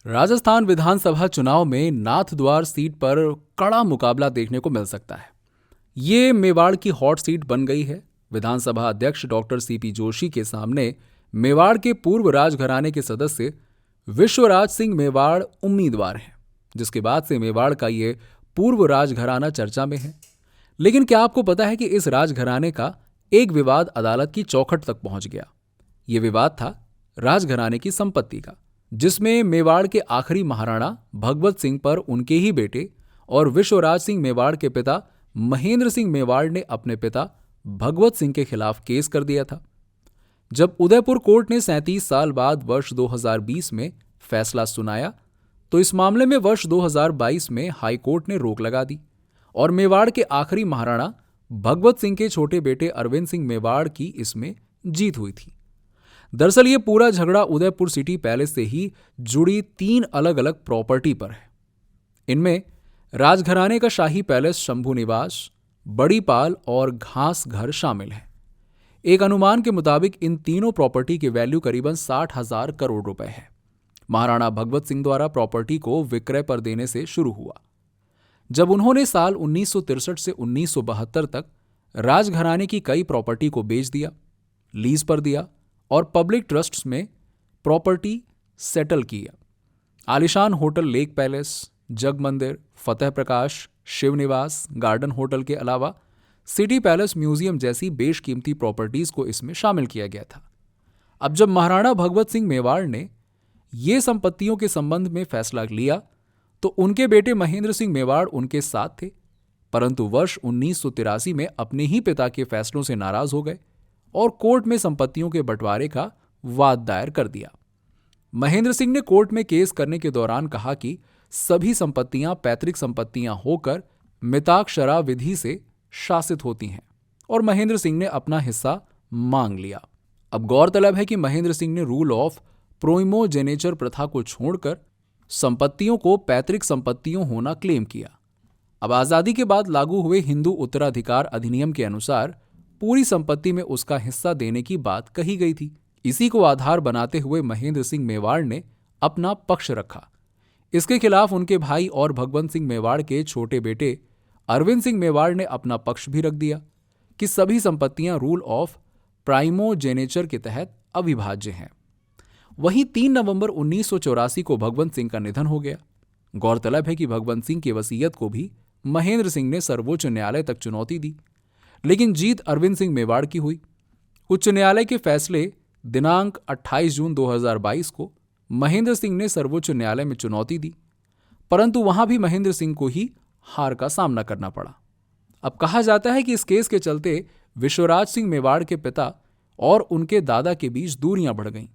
राजस्थान विधानसभा चुनाव में नाथद्वार सीट पर कड़ा मुकाबला देखने को मिल सकता है। ये मेवाड़ की हॉट सीट बन गई है। विधानसभा अध्यक्ष डॉक्टर सीपी जोशी के सामने मेवाड़ के पूर्व राजघराने के सदस्य विश्वराज सिंह मेवाड़ उम्मीदवार हैं, जिसके बाद से मेवाड़ का ये पूर्व राजघराना चर्चा में है। लेकिन क्या आपको पता है कि इस राजघराने का एक विवाद अदालत की चौखट तक पहुंच गया। ये विवाद था राजघराने की संपत्ति का, जिसमें मेवाड़ के आखिरी महाराणा भगवत सिंह पर उनके ही बेटे और विश्वराज सिंह मेवाड़ के पिता महेंद्र सिंह मेवाड़ ने अपने पिता भगवत सिंह के खिलाफ केस कर दिया था। जब उदयपुर कोर्ट ने 37 साल बाद वर्ष 2020 में फैसला सुनाया, तो इस मामले में वर्ष 2022 में हाई कोर्ट ने रोक लगा दी और मेवाड़ के आखिरी महाराणा भगवत सिंह के छोटे बेटे अरविंद सिंह मेवाड़ की इसमें जीत हुई थी। दरअसल ये पूरा झगड़ा उदयपुर सिटी पैलेस से ही जुड़ी 3 अलग अलग प्रॉपर्टी पर है। इनमें राजघराने का शाही पैलेस शंभू निवास, बड़ी पाल और घास घर शामिल है। एक अनुमान के मुताबिक इन तीनों प्रॉपर्टी की वैल्यू करीबन 60,000 करोड़ रुपए है। महाराणा भगवत सिंह द्वारा प्रॉपर्टी को विक्रय पर देने से शुरू हुआ, जब उन्होंने साल 1963 से 1972 तक राजघराने की कई प्रॉपर्टी को बेच दिया, लीज पर दिया और पब्लिक ट्रस्ट्स में प्रॉपर्टी सेटल किया। आलिशान होटल लेक पैलेस, जग मंदिर, फतेह प्रकाश, शिव निवास, गार्डन होटल के अलावा सिटी पैलेस म्यूजियम जैसी बेशकीमती प्रॉपर्टीज को इसमें शामिल किया गया था। अब जब महाराणा भगवत सिंह मेवाड़ ने ये संपत्तियों के संबंध में फैसला लिया, तो उनके बेटे महेंद्र सिंह मेवाड़ उनके साथ थे, परंतु वर्ष 1983 में अपने ही पिता के फैसलों से नाराज हो गए और कोर्ट में संपत्तियों के बंटवारे का वाद दायर कर दिया। महेंद्र सिंह ने कोर्ट में केस करने के दौरान कहा कि सभी संपत्तियां पैतृक संपत्तियां होकर मिताक्षरा विधि से शासित होती हैं और महेंद्र सिंह ने अपना हिस्सा मांग लिया। अब गौरतलब है कि महेंद्र सिंह ने रूल ऑफ प्रोइमोजेनेचर प्रथा को छोड़कर संपत्तियों को पैतृक संपत्तियों होना क्लेम किया। अब आजादी के बाद लागू हुए हिंदू उत्तराधिकार अधिनियम के अनुसार पूरी संपत्ति में उसका हिस्सा देने की बात कही गई थी। इसी को आधार बनाते हुए महेंद्र सिंह मेवाड़ ने अपना पक्ष रखा। इसके खिलाफ उनके भाई और भगवंत सिंह मेवाड़ के छोटे बेटे अरविंद सिंह मेवाड़ ने अपना पक्ष भी रख दिया कि सभी संपत्तियां रूल ऑफ प्राइमोजेनेचर के तहत अविभाज्य हैं। वहीं 3 नवंबर 1984 को भगवंत सिंह का निधन हो गया। गौरतलब है कि भगवंत सिंह की वसीयत को भी महेंद्र सिंह ने सर्वोच्च न्यायालय तक चुनौती दी, लेकिन जीत अरविंद सिंह मेवाड़ की हुई। उच्च न्यायालय के फैसले दिनांक 28 जून 2022 को महेंद्र सिंह ने सर्वोच्च न्यायालय में चुनौती दी, परंतु वहां भी महेंद्र सिंह को ही हार का सामना करना पड़ा। अब कहा जाता है कि इस केस के चलते विश्वराज सिंह मेवाड़ के पिता और उनके दादा के बीच दूरियां बढ़ गईं।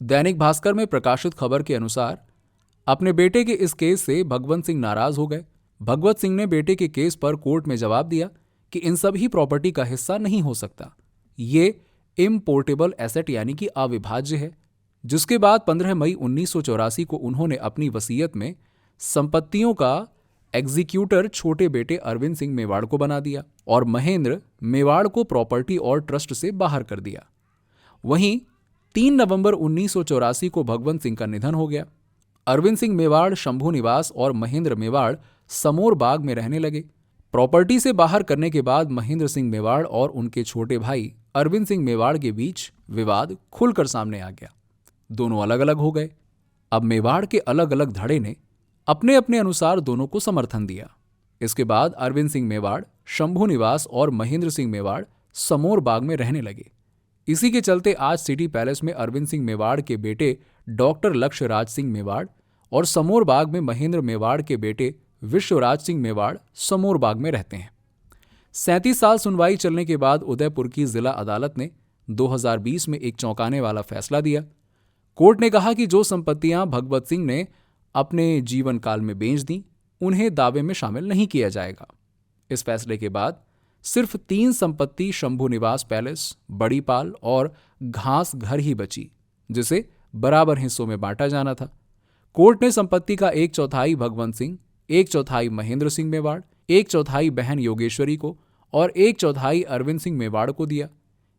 दैनिक भास्कर में प्रकाशित खबर के अनुसार अपने बेटे के इस केस से भगवंत सिंह नाराज हो गए। भगवत सिंह ने बेटे के केस पर कोर्ट में जवाब दिया कि इन सभी प्रॉपर्टी का हिस्सा नहीं हो सकता, ये इम्पोर्टेबल एसेट यानी कि अविभाज्य है। जिसके बाद 15 मई 1984 को उन्होंने अपनी वसीयत में संपत्तियों का एग्जीक्यूटर छोटे बेटे अरविंद सिंह मेवाड़ को बना दिया और महेंद्र मेवाड़ को प्रॉपर्टी और ट्रस्ट से बाहर कर दिया। वहीं 3 नवंबर 1984 को भगवंत सिंह का निधन हो गया। अरविंद सिंह मेवाड़ शंभू निवास और महेंद्र मेवाड़ समोर बाग में रहने लगे। प्रॉपर्टी से बाहर करने के बाद महेंद्र सिंह मेवाड़ और उनके छोटे भाई अरविंद सिंह मेवाड़ के बीच विवाद खुलकर सामने आ गया। दोनों अलग अलग हो गए। अब मेवाड़ के अलग अलग धड़े ने अपने अपने अनुसार दोनों को समर्थन दिया। इसके बाद अरविंद सिंह मेवाड़ शंभू निवास और महेंद्र सिंह मेवाड़ समोर बाग में रहने लगे। इसी के चलते आज सिटी पैलेस में अरविंद सिंह मेवाड़ के बेटे डॉक्टर लक्ष्य राज सिंह मेवाड़ और समोर बाग में महेंद्र मेवाड़ के बेटे विश्वराज सिंह मेवाड़ समोर बाग में रहते हैं। 37 साल सुनवाई चलने के बाद उदयपुर की जिला अदालत ने 2020 में एक चौंकाने वाला फैसला दिया। कोर्ट ने कहा कि जो संपत्तियां भगवत सिंह ने अपने जीवन काल में बेच दी, उन्हें दावे में शामिल नहीं किया जाएगा। इस फैसले के बाद सिर्फ 3 संपत्ति शंभू निवास पैलेस, बड़ी पाल और घास घर ही बची, जिसे बराबर हिस्सों में बांटा जाना था। कोर्ट ने संपत्ति का 1/4 भगवंत सिंह, 1/4 महेंद्र सिंह मेवाड़, 1/4 बहन योगेश्वरी को और 1/4 अरविंद सिंह मेवाड़ को दिया।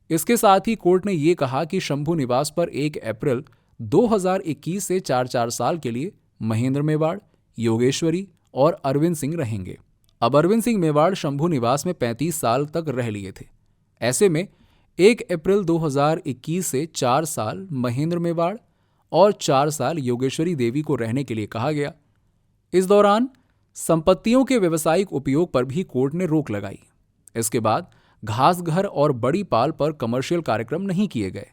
इसके साथ ही कोर्ट ने यह कहा कि शंभू निवास पर 1 अप्रैल 2021 से 4-4 साल के लिए महेंद्र मेवाड़, योगेश्वरी और अरविंद सिंह रहेंगे। अब अरविंद सिंह मेवाड़ शंभू निवास में 35 साल तक रह लिए थे। ऐसे में 1 अप्रैल 2021 से 4 साल महेंद्र मेवाड़ और 4 साल योगेश्वरी देवी को रहने के लिए कहा गया। इस दौरान संपत्तियों के व्यवसायिक उपयोग पर भी कोर्ट ने रोक लगाई। इसके बाद घासघर और बड़ी पाल पर कमर्शियल कार्यक्रम नहीं किए गए।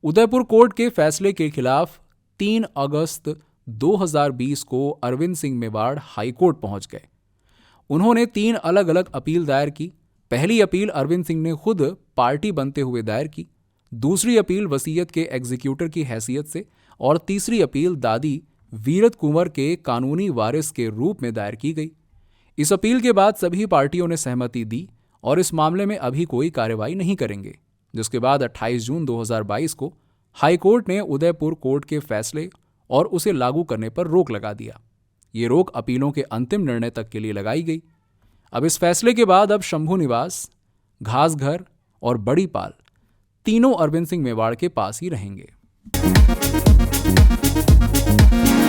उदयपुर कोर्ट के फैसले के खिलाफ 3 अगस्त 2020 को अरविंद सिंह मेवाड़ हाईकोर्ट पहुंच गए। उन्होंने 3 अलग अलग अपील दायर की। पहली अपील अरविंद सिंह ने खुद पार्टी बनते हुए दायर की, दूसरी अपील वसीयत के एग्जीक्यूटर की हैसियत से और तीसरी अपील दादी वीरत कुंवर के कानूनी वारिस के रूप में दायर की गई। इस अपील के बाद सभी पार्टियों ने सहमति दी और इस मामले में अभी कोई कार्रवाई नहीं करेंगे, जिसके बाद 28 जून 2022 को हाईकोर्ट ने उदयपुर कोर्ट के फैसले और उसे लागू करने पर रोक लगा दिया। ये रोक अपीलों के अंतिम निर्णय तक के लिए लगाई गई। अब इस फैसले के बाद अब शंभू निवास, घासघर और बड़ी पाल तीनों अरविंद सिंह मेवाड़ के पास ही रहेंगे।